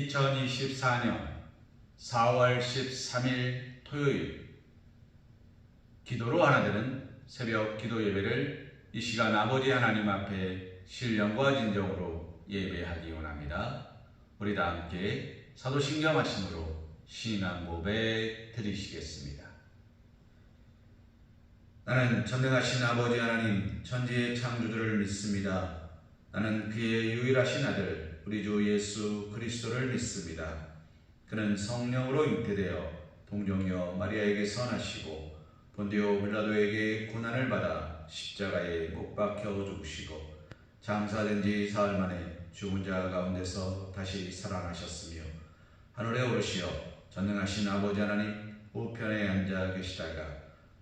2024년 4월 13일 토요일 기도로 하나 되는 새벽 기도 예배를 이 시간 아버지 하나님 앞에 신령과 진정으로 예배하기 원합니다. 우리 다 함께 사도신경 말씀으로 신앙 고백 드리시겠습니다. 나는 전능하신 아버지 하나님 천지의 창조주를 믿습니다. 나는 그의 유일하신 아들 우리 주 예수 그리스도를 믿습니다. 그는 성령으로 잉태되어 동정녀 마리아에게서 나시고 본디오 빌라도에게 고난을 받아 십자가에 못 박혀 죽으시고 장사된 지 사흘 만에 죽은 자 가운데서 다시 살아나셨으며 하늘에 오르시어 전능하신 아버지 하나님 우편에 앉아 계시다가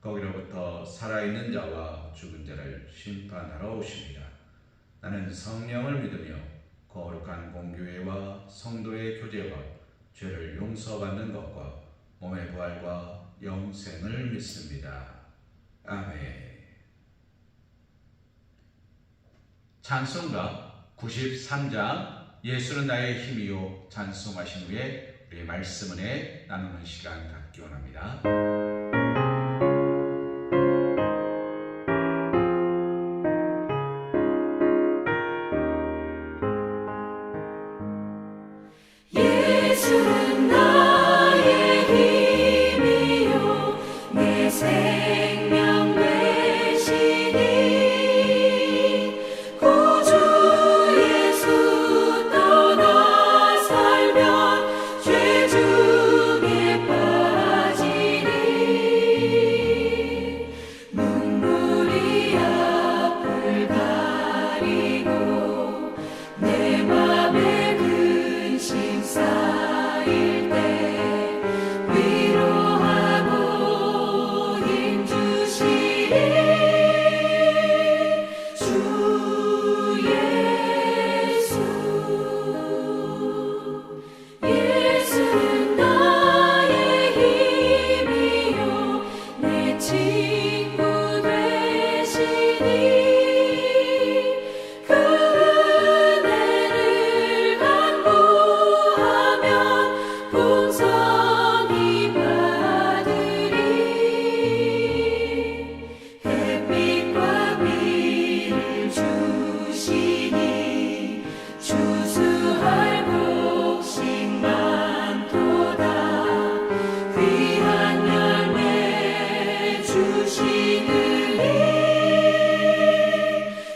거기로부터 살아있는 자와 죽은 자를 심판하러 오십니다. 나는 성령을 믿으며 거룩한 공교회와 성도의 교제와 죄를 용서받는 것과 몸의 부활과 영생을 믿습니다. 아멘. 찬송가 93장 예수는 나의 힘이요 찬송하신 후에 우리의 말씀 은혜 나누는 시간 갖기 원합니다. 예수는 나의 힘이요 내 생명 되시니 구주 예수 떠나 살면 죄 중에 빠지니 눈물이 앞을 가리고 내 맘에 근심 쌓일 때 위로하고 힘 주시니 주 예수. 예수는 나의 힘이요 내 친구 되시니 그 은혜를 간구하면 풍성히 받으리. 햇빛과 비를 주시니 추수할 곡식 많도다. 귀한 열매 주시느니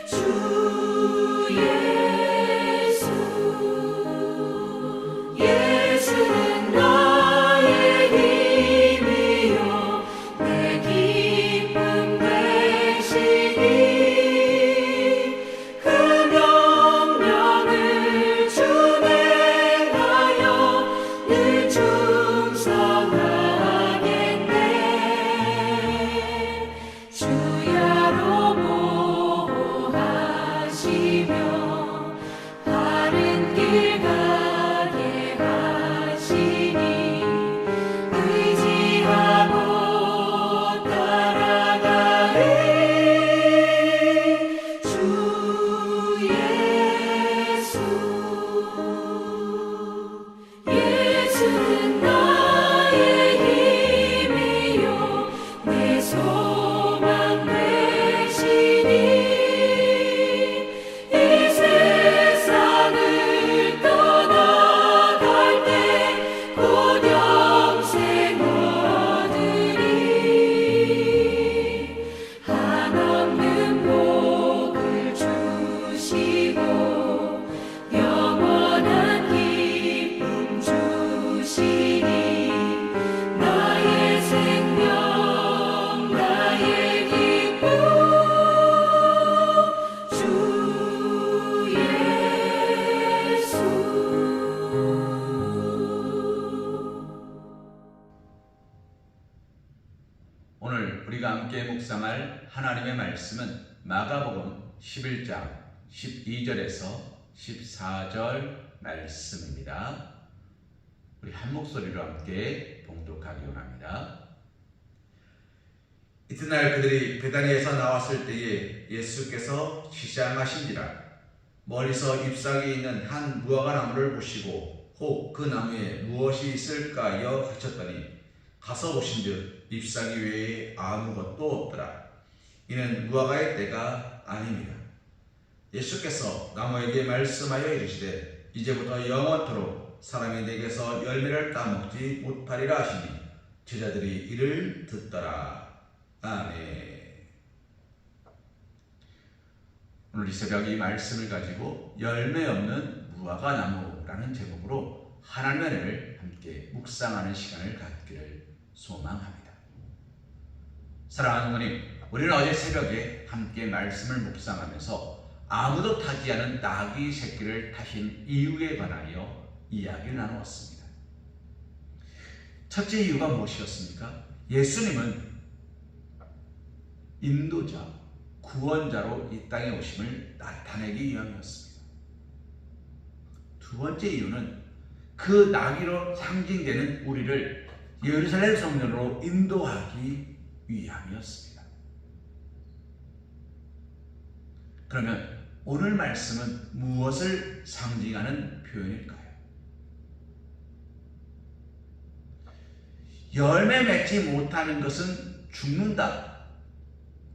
주 예수. 예수는 나의 힘이요 내 기쁨 되시니 그 명령을 준행하여 늘 충성하겠네. 주야로 보호하시며 바른 길 가게 하시니 의지하고 따라가리. 주 예수. 예수는 나의 힘이요 내 소망 되시니 이 세상을 떠나갈 때 곧 영생 얻으리. 한없는 복을 주시고 영원한 기쁨 주시니 나의 생명 나의 기쁨 주 예수. 오늘 우리가 함께 묵상할 하나님의 말씀은 마가복음 11장 12절에서 14절 말씀입니다. 우리 한 목소리로 함께 봉독하기 원합니다. 이튿날 그들이 베다니에서 나왔을 때에 예수께서 시장하신지라 멀리서 잎사귀에 있는 한 무화과 나무를 보시고 혹 그 나무에 무엇이 있을까 하여 가르쳤더니 가서 보신즉 잎사귀 외에 아무것도 없더라. 이는 무화과의 때가 아닙니다. 예수께서 나무에게 말씀하여 이르시되 이제부터 영원토록 사람이 내게서 열매를 따먹지 못하리라 하시니 제자들이 이를 듣더라. 아멘. 오늘 이 새벽 이 말씀을 가지고 열매 없는 무화과 나무라는 제목으로 하나님의 은혜를 함께 묵상하는 시간을 갖기를 소망합니다. 사랑하는 어머님, 우리는 어제 새벽에 함께 말씀을 묵상하면서 아무도 타지 않은 나귀 새끼를 타신 이유에 관하여 이야기를 나누었습니다. 첫째 이유가 무엇이었습니까? 예수님은 인도자, 구원자로 이 땅에 오심을 나타내기 위함이었습니다. 두 번째 이유는 그 나귀로 상징되는 우리를 예루살렘 성전으로 인도하기 위함이었습니다. 그러면 오늘 말씀은 무엇을 상징하는 표현일까요? 열매 맺지 못하는 것은 죽는다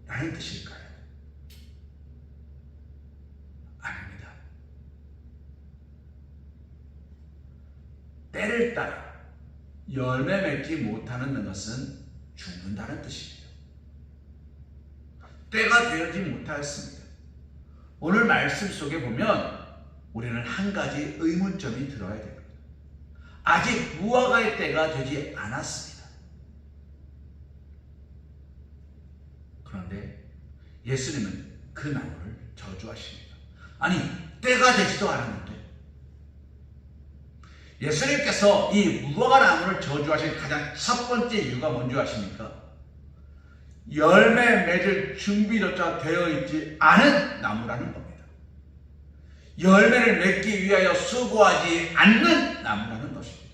라는 뜻일까요? 아닙니다. 때를 따라 열매 맺지 못하는 것은 죽는다는 뜻입니다. 때가 되지 못하였습니다. 오늘 말씀 속에 보면 우리는 한 가지 의문점이 들어야 됩니다. 아직 무화과의 때가 되지 않았습니다. 그런데 예수님은 그 나무를 저주하십니다. 아니, 때가 되지도 않았는데 예수님께서 이 무화과 나무를 저주하신 가장 첫 번째 이유가 뭔지 아십니까? 열매 맺을 준비조차 되어 있지 않은 나무라는 겁니다. 열매를 맺기 위하여 수고하지 않는 나무라는 것입니다.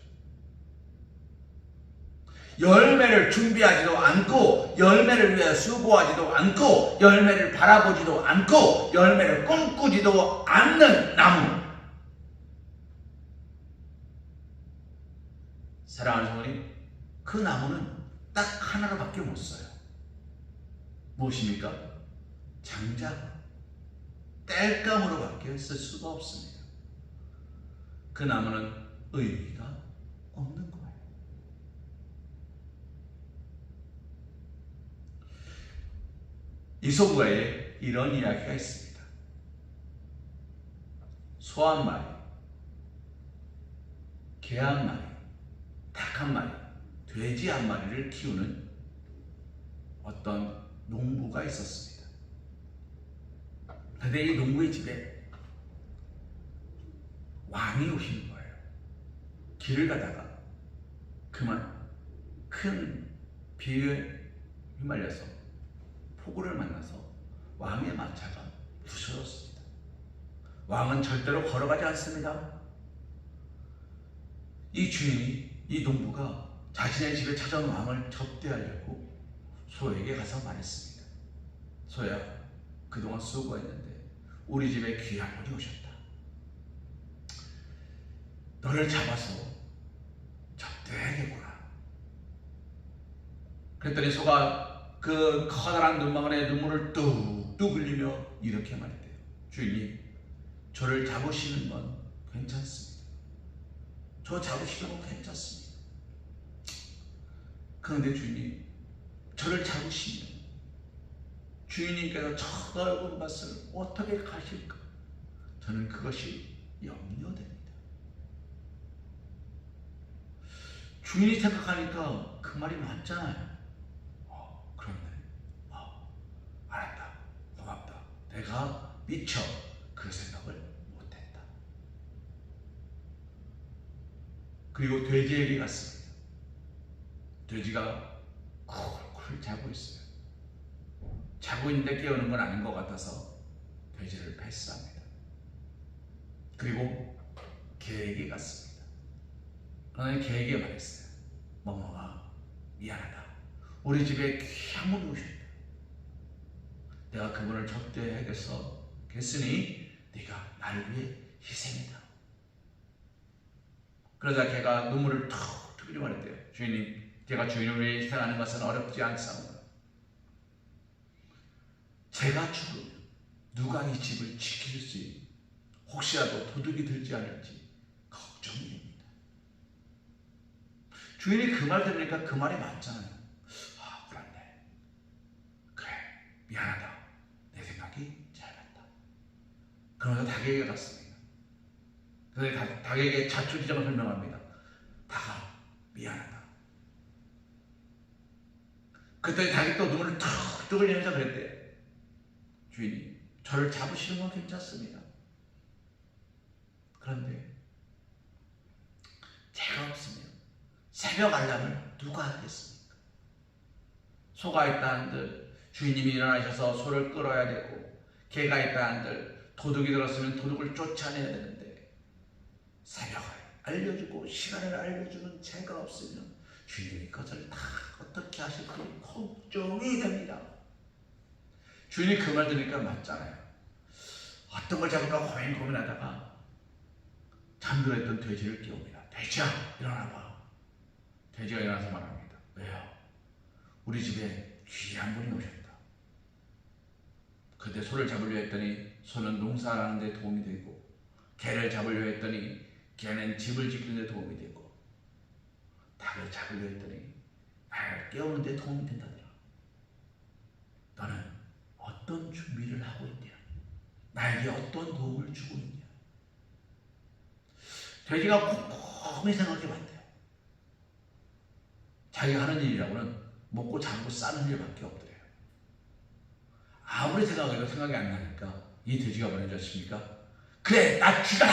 열매를 준비하지도 않고, 열매를 위하여 수고하지도 않고, 열매를 바라보지도 않고, 열매를 꿈꾸지도 않는 나무. 사랑하는 성도님, 그 나무는 딱 하나로밖에 못 써요. 무엇입니까? 장작, 땔감으로밖에 쓸 수가 없습니다. 그 나무는 의미가 없는 거예요. 이솝가에 이런 이야기가 있습니다. 소 한 마리, 개 한 마리, 닭 한 마리, 돼지 한 마리를 키우는 어떤 농부가 있었습니다. 그런데 이 농부의 집에 왕이 오시는 거예요. 길을 가다가 그만 큰 비에 휘말려서 폭우를 만나서 왕의 마차가 부서졌습니다. 왕은 절대로 걸어가지 않습니다. 이 주인이, 이 농부가 자신의 집에 찾아온 왕을 접대하려고 소에게 가서 말했습니다. 소야, 그동안 수고했는데 우리 집에 귀한 분이 오셨다. 너를 잡아서 접대해야겠구나. 그랬더니 소가 그 커다란 눈망울에 눈물을 뚝뚝 흘리며 이렇게 말했대요. 주인님, 저를 잡으시는 건 괜찮습니다. 저 잡으시는 건 괜찮습니다. 그런데 주인님, 저를 잡으시면 주인님께서 저 넓은 밭을 어떻게 가실까? 저는 그것이 염려됩니다. 주인이 생각하니까 그 말이 맞잖아요. 그렇네. 알았다. 고맙다. 내가 미처 그 생각을 못했다. 그리고 돼지에게 갔습니다. 돼지가 쿨쿨 자고 있어요. 자고 있는데 깨우는 건 아닌 것 같아서 돼지를 패스합니다. 그리고 개에게 갔습니다. 그러나 개에게 말했어요. 뭐뭐가 미안하다. 우리 집에 귀한 분이 오셨다. 내가 그분을 접대해야겠으니 네가 나를 위해 희생해라. 그러자 걔가 눈물을 툭 흘리고 말했대요. 주인님, 제가 주인을 위해 희생하는 것은 어렵지 않사오나 제가 죽으면 누가 이 집을 지킬지, 혹시라도 도둑이 들지 않을지 걱정이 됩니다. 주인이 그 말 들으니까 그 말이 맞잖아요. 아, 그렇네. 그래, 미안하다. 내 생각이 짧았다. 그러면서 닭에게 갔습니다. 그래서 닭에게 자초지정을 설명합니다. 닭아, 미안하다. 그때 닭이 또 눈물을 툭 흘리면서 그랬대요. 주인님, 저를 잡으시는 건 괜찮습니다. 그런데 제가 없으면 새벽 알람을 누가 하겠습니까? 소가 있다 한들 주인님이 일어나셔서 소를 끌어야 되고, 개가 있다 한들 도둑이 들었으면 도둑을 쫓아내야 되는데, 새벽을 알려주고 시간을 알려주는 제가 없으면 주인님이 그것을 다 어떻게 하실지 걱정이 됩니다. 주인이 그 말 들으니까 맞잖아요. 어떤 걸 잡을까 고민하다가 잠들어있던 돼지를 깨웁니다. 돼지야, 일어나봐. 돼지가 일어나서 말합니다. 왜요? 우리 집에 귀한 분이 오셨다. 그때 소를 잡으려 했더니 소는 농사하는 데 도움이 되고, 개를 잡으려 했더니 개는 집을 지키는 데 도움이 되고, 닭을 잡으려 했더니 날 깨우는 데 도움이 된다더라. 너는 어떤 준비를 하고 있냐? 나에게 어떤 도움을 주고 있냐? 돼지가 곰곰이 생각해 봤대요. 자기가 하는 일이라고는 먹고 자고 싸는 일밖에 없더래요. 아무리 생각해도 생각이 안 나니까 이 돼지가 뭐라는 줄 아십니까? 그래, 나 죽여라!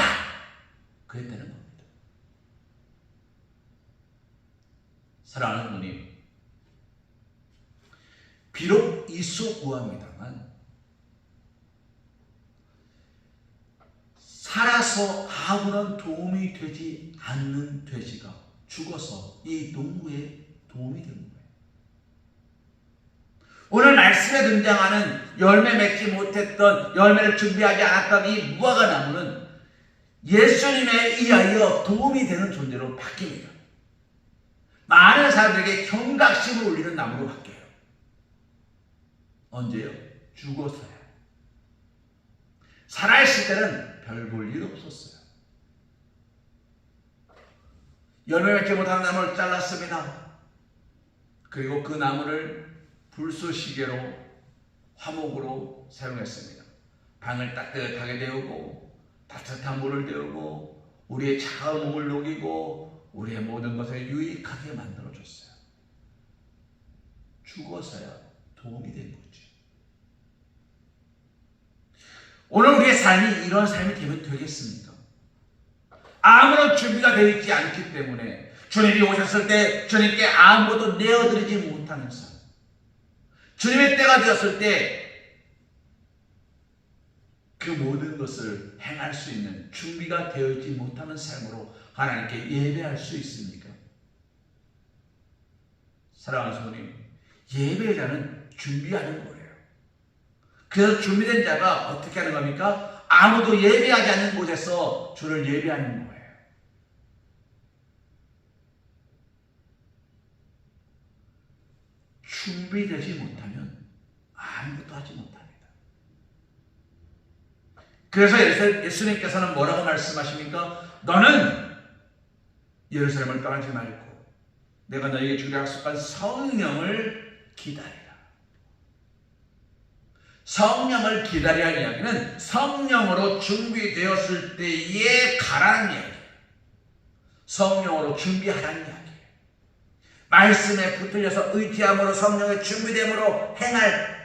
그랬다는 겁니다. 사랑하는 부모님, 비록 이소우합니다만 살아서 아무런 도움이 되지 않는 돼지가 죽어서 이 농부에 도움이 되는 거예요. 오늘 말씀에 등장하는 열매 맺지 못했던, 열매를 준비하지 않았던 이 무화과 나무는 예수님에 의하여 도움이 되는 존재로 바뀝니다. 많은 사람들에게 경각심을 울리는 나무로 바뀌어요. 언제요? 죽어서요. 살아있을 때는 별 볼 일 없었어요. 열매 맺지 못한 나무를 잘랐습니다. 그리고 그 나무를 불쏘시개로, 화목으로 사용했습니다. 방을 따뜻하게 데우고 따뜻한 물을 데우고 우리의 차가운 몸을 녹이고 우리의 모든 것을 유익하게 만들어줬어요. 죽어서야 도움이 된 거죠. 오늘 우리의 삶이 이런 삶이 되면 되겠습니까? 아무런 준비가 되어 있지 않기 때문에 주님이 오셨을 때 주님께 아무것도 내어드리지 못하는 삶, 주님의 때가 되었을 때 그 모든 것을 행할 수 있는 준비가 되어 있지 못하는 삶으로 하나님께 예배할 수 있습니까? 사랑하는 성도님, 예배자는 준비하는 거예요. 그래서 준비된 자가 어떻게 하는 겁니까? 아무도 예배하지 않는 곳에서 주를 예배하는 거예요. 준비되지 못하면 아무것도 하지 못합니다. 그래서 예수님께서는 뭐라고 말씀하십니까? 너는 예루살렘을 떠나지 말고 내가 너에게 주기로 약속한 성령을 기다리라. 성령을 기다리라는 이야기는 성령으로 준비되었을 때에 가라는 이야기예요. 성령으로 준비하라는 이야기예요. 말씀에 붙들려서 의지함으로 성령의 준비됨으로 행할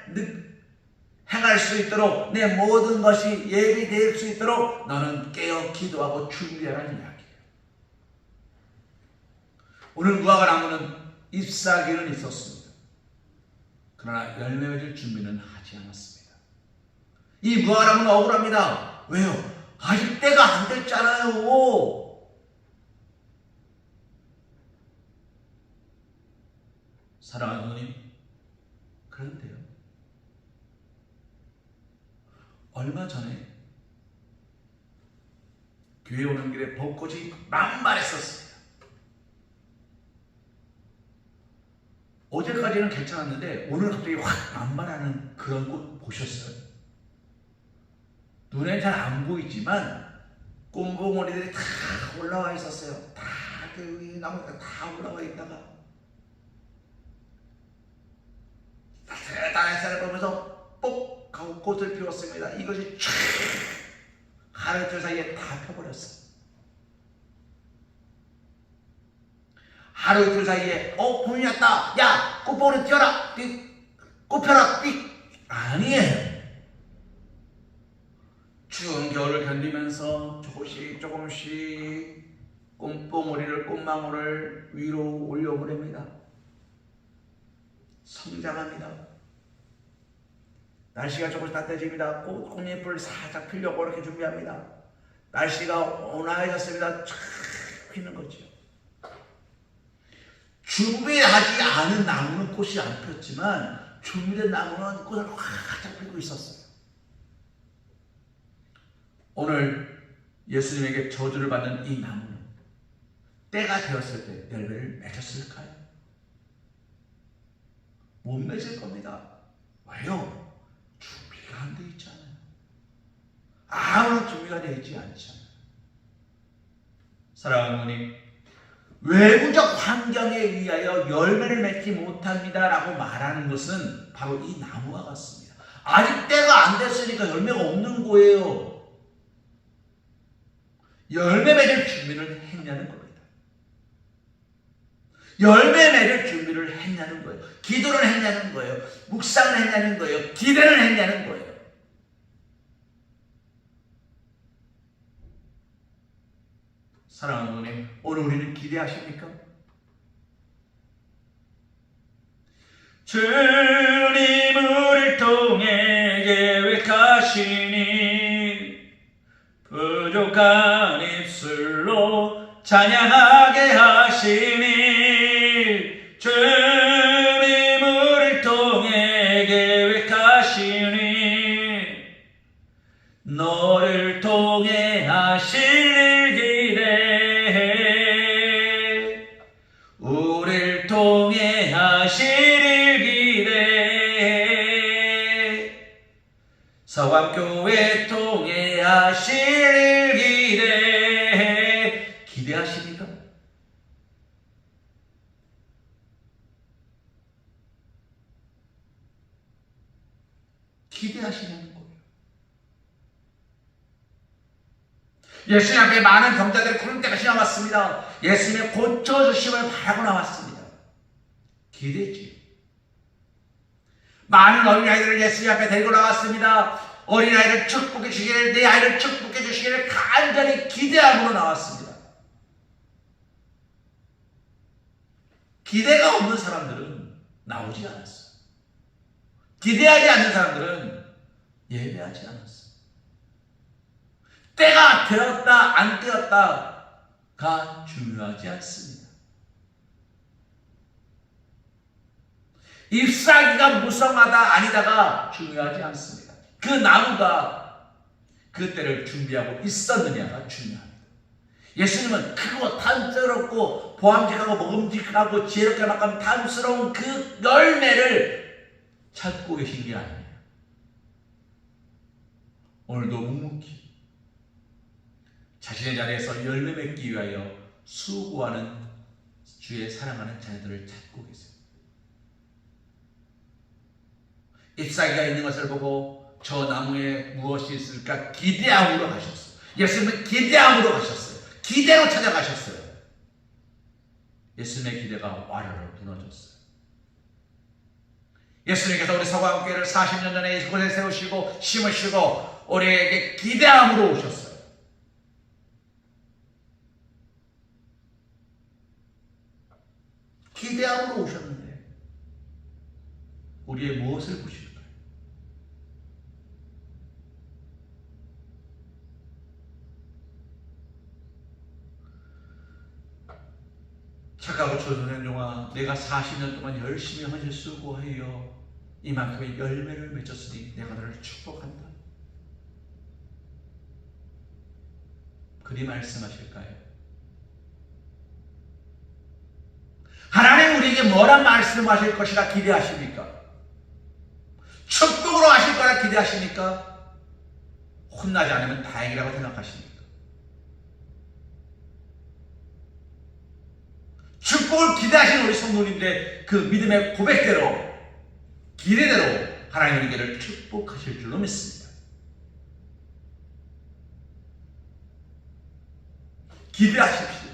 수 있도록, 내 모든 것이 예비될 수 있도록 너는 깨어 기도하고 준비하라는 이야기예요. 오늘 무화과 나무는 잎사귀는 있었습니다. 그러나 열매 맺을 준비는 하지 않았습니다. 이 무화과 나무는 억울합니다. 왜요? 아직 때가 안 됐잖아요. 사랑하는 누님, 그런데요, 얼마 전에 교회 오는 길에 벚꽃이 만발했었습니다. 어제까지는 괜찮았는데 오늘 갑자기 확 만발하는 그런 꽃 보셨어요? 눈에 잘 안 보이지만 꽃봉오리들이 다 올라와 있었어요. 다 그 나무가 다 올라와 있다가 따뜻한 햇살을 보면서 뽁 하고 꽃을 피웠습니다. 이것이 촤 하루 이틀 사이에 다 펴버렸어요. 하루 이틀 사이에 봄이 왔다. 야 꽃봉오리 튀어라. 꽃 펴라. 아니에요. 추운 겨울을 견디면서 조금씩 꽃봉오리를 꽃망울을 위로 올려보냅니다. 성장합니다. 날씨가 조금씩 따뜻해집니다. 꽃잎을 살짝 피려고 이렇게 준비합니다. 날씨가 온화해졌습니다. 쫙 피는 거죠. 준비하지 않은 나무는 꽃이 안 폈지만 준비된 나무는 꽃을 활짝 피고 있었어요. 오늘 예수님에게 저주를 받는 이 나무는 때가 되었을 때 열매를 맺었을까요? 못 맺을 겁니다. 왜요? 준비가 안 되어 있잖아요. 아무런 준비가 되어 있지 않잖아요. 사랑하는 어머니, 외부적 환경에 의하여 열매를 맺지 못합니다 라고 말하는 것은 바로 이 나무와 같습니다. 아직 때가 안 됐으니까 열매가 없는 거예요. 열매 맺을 준비를 했냐는 겁니다. 열매 맺을 준비를 했냐는 거예요. 기도를 했냐는 거예요. 묵상을 했냐는 거예요. 기대를 했냐는 거예요. 사랑하는 어머니, 오늘 우리는 기대하십니까? 주님 우리를 통해 계획하시니 부족한 입술로 찬양하게 하시니 주님 우리를 통해 계획하시니 너를 통해 하실 일 기대해 우리를 통해 하실 일 기대해 서강교회 통해 하실 일 기대해 기대하십니까? 기대하시냐는 거예요. 예수님 앞에 많은 병자들이 구름대가 지나왔습니다. 예수님의 고쳐주심을 바라고 나왔습니다. 기대했지. 많은 어린아이들을 예수님 앞에 데리고 나왔습니다. 어린아이를 축복해 주시기를, 내 아이를 축복해 주시기를 간절히 기대함으로 나왔습니다. 기대가 없는 사람들은 나오지 않았어요. 기대하지 않는 사람들은 예배하지 않았어요. 때가 되었다 안 되었다가 중요하지 않습니다. 잎사귀가 무성하다 아니다가 중요하지 않습니다. 그 나무가 그 때를 준비하고 있었느냐가 중요합니다. 예수님은 크고 탐스럽고 보암직하고 먹음직하고 지혜롭게 막한 탐스러운 그 열매를 찾고 계신 게 아니에요. 오늘도 묵묵히 자신의 자리에서 열매 맺기 위하여 수고하는 주의 사랑하는 자녀들을 찾고 계세요. 잎사귀가 있는 것을 보고 저 나무에 무엇이 있을까 기대함으로 가셨어요. 예수님은 기대함으로 가셨어요. 기대로 찾아가셨어요. 예수님의 기대가 와르르 무너졌어요. 예수님께서 우리 서광교회를 40년 전에 이곳에 세우시고 심으시고 우리에게 기대함으로 오셨어요. 기대함으로 오셨는데 우리의 무엇을 보실까요? 착하고 초선한 종아, 내가 40년 동안 열심히 헌신 수고하여 이만큼의 열매를 맺었으니 내가 너를 축복한다. 그리 말씀하실까요? 하나님 우리에게 뭐란 말씀하실 것이라 기대하십니까? 축복으로 하실 거라 기대하십니까? 혼나지 않으면 다행이라고 생각하십니까? 축복을 기대하시는 우리 성도님들의 그 믿음의 고백대로, 기대대로 하나님 우리를 축복하실 줄로 믿습니다. 기대하십시오.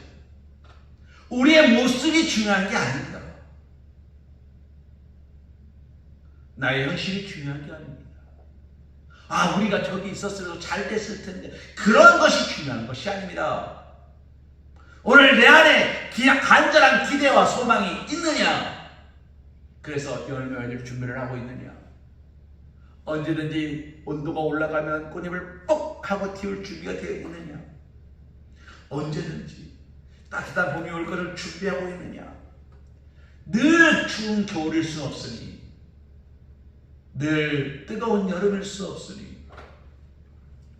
우리의 모습이 중요한 게 아닙니다. 나의 현실이 중요한 게 아닙니다. 아, 우리가 저기 있었어도 잘 됐을 텐데, 그런 것이 중요한 것이 아닙니다. 오늘 내 안에 간절한 기대와 소망이 있느냐? 그래서 열매 맺을 준비를 하고 있느냐? 언제든지 온도가 올라가면 꽃잎을 뻑 하고 틔울 준비가 되어 있느냐? 언제든지 따뜻한 봄이 올 것을 준비하고 있느냐? 늘 추운 겨울일 수 없으니, 늘 뜨거운 여름일 수 없으니,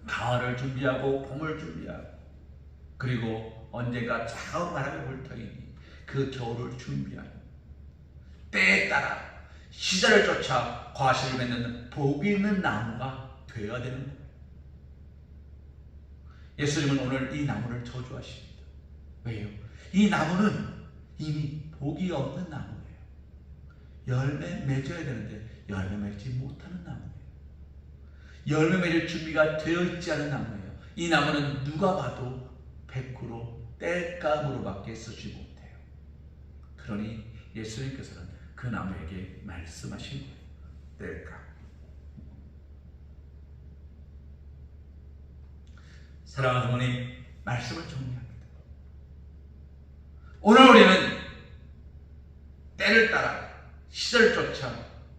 가을을 준비하고 봄을 준비하고, 그리고 언젠가 차가운 바람이 불 터이니 그 겨울을 준비하고, 때에 따라 시절을 쫓아 과실을 맺는 복이 있는 나무가 되어야 되는 거예요. 예수님은 오늘 이 나무를 저주하십니다. 왜요? 이 나무는 이미 복이 없는 나무예요. 열매 맺어야 되는데 열매 맺지 못하는 나무예요. 열매 맺을 준비가 되어 있지 않은 나무예요. 이 나무는 누가 봐도 100% 땔감으로밖에 쓰지 못해요. 그러니 예수님께서는 그 나무에게 말씀하신 거예요. 땔감. 사랑하는 어머니, 말씀을 정리합니다. 오늘 우리는 때를 따라 시절을 쫓아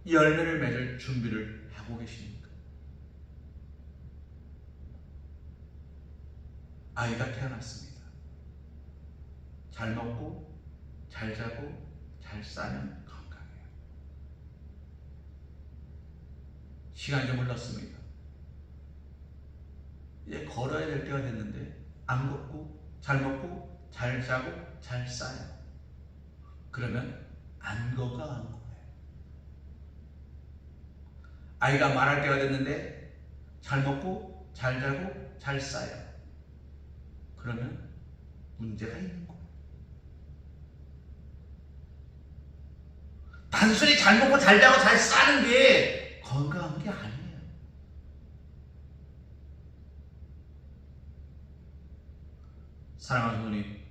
열매를 맺을 준비를 하고 계십니까? 아이가 태어났습니다. 잘 먹고 잘 자고 잘 싸면 건강해요. 시간이 좀 흘렀습니다. 이제 걸어야 될 때가 됐는데 안 걷고 잘 먹고 잘 자고 잘 싸요. 그러면 안 건강한 거예요. 아이가 말할 때가 됐는데 잘 먹고 잘 자고 잘 싸요. 그러면 문제가 있는 거예요. 단순히 잘 먹고 잘 자고 잘 싸는 게 건강한 게 아니에요. 사랑하는 어머니,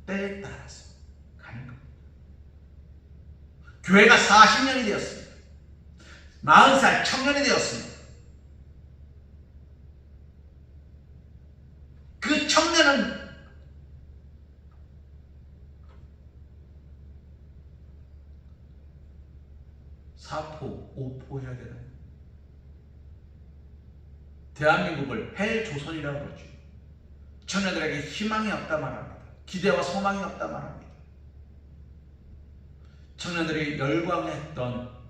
때에 따라서 가는 겁니다. 교회가 40년이 되었습니다. 40살 청년이 되었습니다. 그 청년은 사포, 오포 해야 되나요? 대한민국을 헬조선이라고 그러죠. 청년들에게 희망이 없다 말합니다. 기대와 소망이 없다 말합니다. 청년들이 열광했던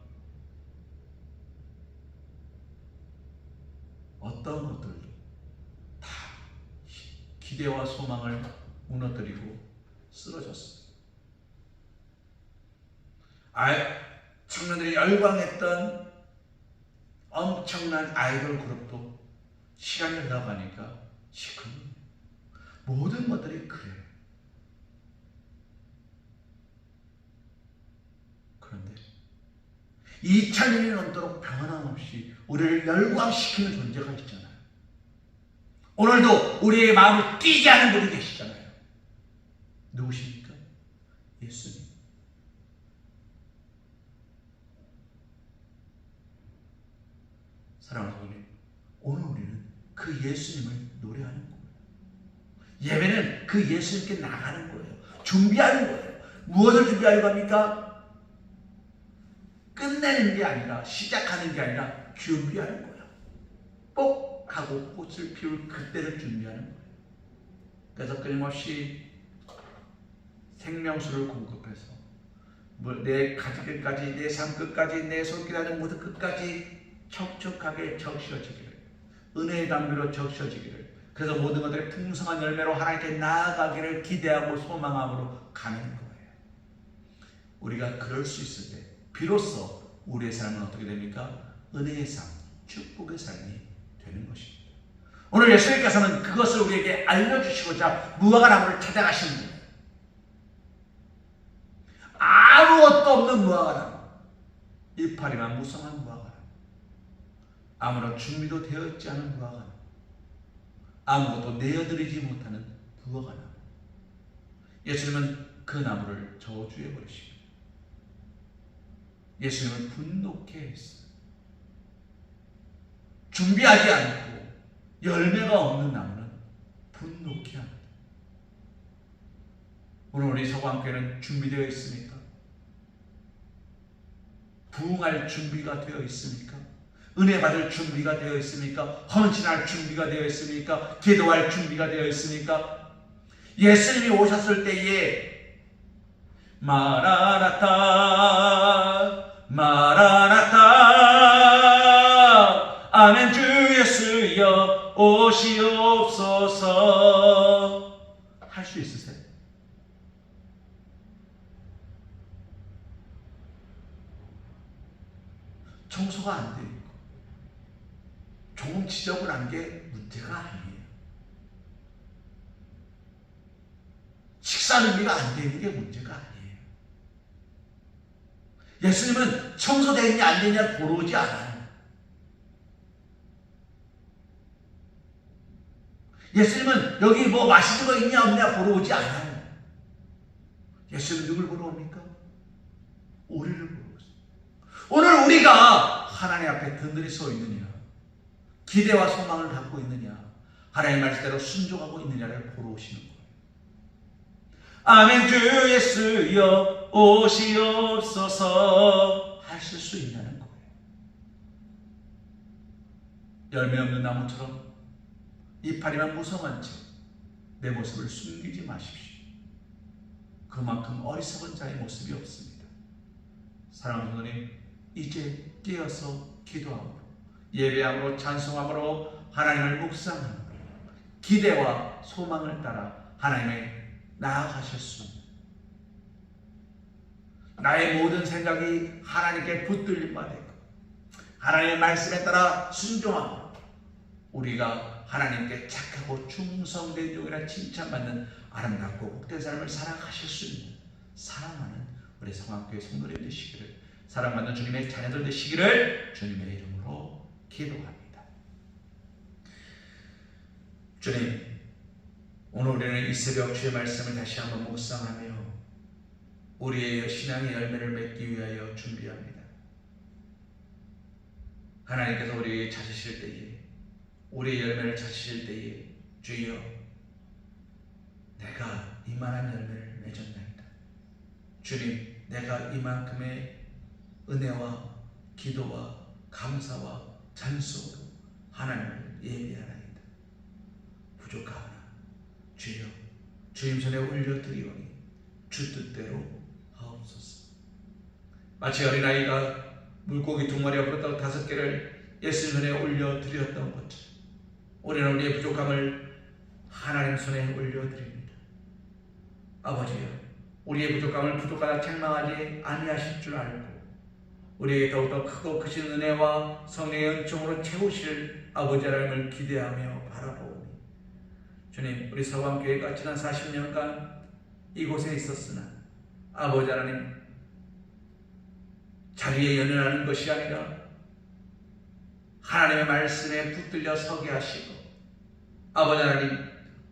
어떤 것들도 다 기대와 소망을 무너뜨리고 쓰러졌습니다. 청년들이 열광했던 엄청난 아이돌 그룹도 시간이 흘러가니까 시큰둥해요. 모든 것들이 그래요. 그런데 2000년이 넘도록 변함없이 우리를 열광시키는 존재가 있잖아요. 오늘도 우리의 마음을 뛰게 하는 분이 계시잖아요. 누구십니까? 예수님. 사랑하는 여러분, 오늘 우리는 그 예수님을 노래하는 거예요. 예배는 그 예수님께 나가는 거예요. 준비하는 거예요. 무엇을 준비하려고 합니까? 끝내는 게 아니라, 시작하는 게 아니라 준비하는 거예요. 뽁 하고 꽃을 피울 그때를 준비하는 거예요. 그래서 끊임없이 생명수를 공급해서 내 가지 끝까지, 내 삶 끝까지, 내 손길하는 모든 끝까지 촉촉하게 적셔지기를, 은혜의 담비로 적셔지기를, 그래서 모든 것들이 풍성한 열매로 하나님께 나아가기를 기대하고 소망함으로 가는 거예요. 우리가 그럴 수 있을 때 비로소 우리의 삶은 어떻게 됩니까? 은혜의 삶, 축복의 삶이 되는 것입니다. 오늘 예수님께서는 그것을 우리에게 알려주시고자 무화과나무를 찾아가시는 거예요. 아무것도 없는 무화과나무, 이파리만 무성한 무화과나무, 아무런 준비도 되어 있지 않은 무화과나무, 아무것도 내어드리지 못하는 무화과나무. 예수님은 그 나무를 저주해 버리십니다. 예수님을 분노케 했어요. 준비하지 않고 열매가 없는 나무는 분노케 합니다. 오늘 우리 서구함교회는 준비되어 있습니까? 부흥할 준비가 되어 있습니까? 은혜 받을 준비가 되어 있습니까? 헌신할 준비가 되어 있습니까? 기도할 준비가 되어 있습니까? 예수님이 오셨을 때에 마라나타 마라나타 아멘 주 예수여 오시옵소서 할 수 있으세요? 청소가 안 돼 있고 조금 지저분한 게 문제가 아니에요. 식사 준비가 안 되는 게 문제가 아니에요. 예수님은 청소되느냐 안 되느냐 보러 오지 않아요. 예수님은 여기 뭐 맛있는 거 있냐 없냐 보러 오지 않아요. 예수님은 누굴 보러 옵니까? 우리를 보러 오세요. 오늘 우리가 하나님 앞에 든든히 서 있느냐, 기대와 소망을 갖고 있느냐, 하나님 말씀대로 순종하고 있느냐를 보러 오시는 거예요. 아멘 주 예수여 오시옵소서 하실 수 있냐는 거예요. 열매 없는 나무처럼 이파리만 무성한 채 내 모습을 숨기지 마십시오. 그만큼 어리석은 자의 모습이 없습니다. 사랑하는 성도님, 이제 깨어서 기도함으로, 예배함으로, 찬송함으로, 하나님을 묵상함으로 기대와 소망을 따라 하나님의 나아가실 수 있는, 나의 모든 생각이 하나님께 붙들림 받고 하나님의 말씀에 따라 순종함으로 우리가 하나님께 착하고 충성된 종이라 칭찬받는 아름답고 복된 삶을 살아가실 수 있는 사랑하는 우리 성악교회 성도들 되시기를, 사랑받는 주님의 자녀들 되시기를 주님의 이름으로 기도합니다. 주님, 오늘 우리는 이 새벽 주의 말씀을 다시 한번 묵상하며 우리의 신앙의 열매를 맺기 위하여 준비합니다. 하나님께서 우리에게 찾으실 때에, 우리의 열매를 찾으실 때에 주여 내가 이만한 열매를 맺었나이다. 주님, 내가 이만큼의 은혜와 기도와 감사와 찬송으로 하나님을 예배하나이다. 부족하오나 주여 주님 손에 올려드리오니 주 뜻대로 하옵소서. 마치 어린아이가 물고기 2마리 앞으로 5개를 예수님 손에 올려드렸던 것처럼 우리는 우리의 부족함을 하나님 손에 올려드립니다. 아버지여, 우리의 부족함을 부족하다 책망하지 아니하실 줄 알고 우리에게 더욱더 크고 크신 은혜와 성령의 은총으로 채우실 아버지 하나님을 기대하며 바라보오니, 주님, 우리 서광교회가 지난 40년간 이곳에 있었으나 아버지 하나님, 자리에 연연하는 것이 아니라 하나님의 말씀에 붙들려 서게 하시고, 아버지 하나님,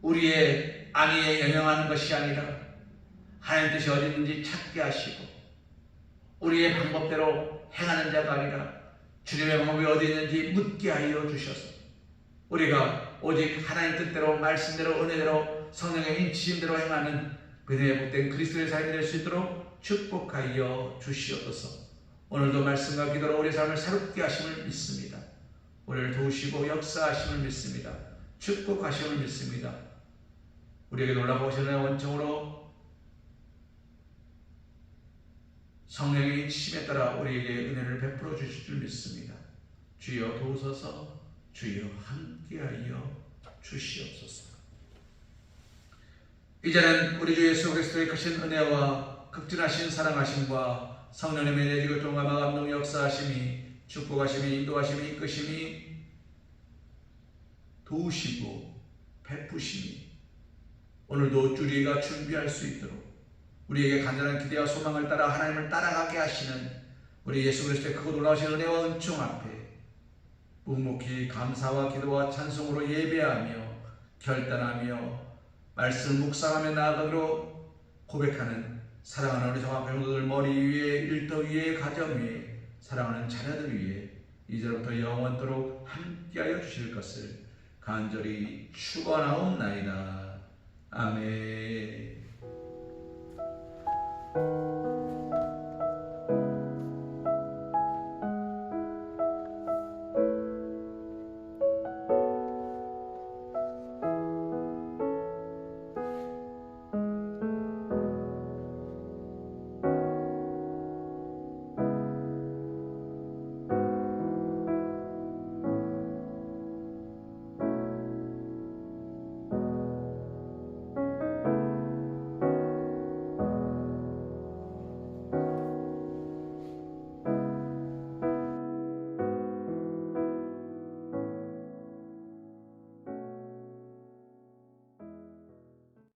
우리의 안위에 연연하는 것이 아니라 하나님 뜻이 어디 있는지 찾게 하시고, 우리의 방법대로 행하는 자가 아니라 주님의 방법이 어디 있는지 묻게 하여 주셔서 우리가 오직 하나님 뜻대로, 말씀대로, 은혜대로, 성령의 인치심대로 행하는 그들의 복된 그리스도의 삶이 될 수 있도록 축복하여 주시옵소서. 오늘도 말씀과 기도로 우리의 삶을 새롭게 하심을 믿습니다. 우리를 도우시고 역사하심을 믿습니다. 축복하심을 믿습니다. 우리에게 놀라우신 원청으로 성령의 인치심에 따라 우리에게 은혜를 베풀어 주실 줄 믿습니다. 주여 도우소서. 주여 함께하여 주시옵소서. 이제는 우리 주 예수 그리스도의 크신 은혜와 극진하신 사랑하심과 성령님의 내지고 동감화 감동 역사하심이 축복하심이 인도하심이 이끄심이 도우시고 베푸심이 오늘도 주리가 준비할 수 있도록 우리에게 간절한 기대와 소망을 따라 하나님을 따라가게 하시는 우리 예수 그리스도의 크고 놀라우신 은혜와 은총 앞에 묵묵히 감사와 기도와 찬송으로 예배하며 결단하며 말씀 묵상하며 나아가기로 고백하는 사랑하는 우리 성악 성도들 머리 위에 일터 위에 가정 위에 사랑하는 자녀들 위에 이제부터 영원토록 함께하여 주실 것을 간절히 축원하옵나이다. 아멘.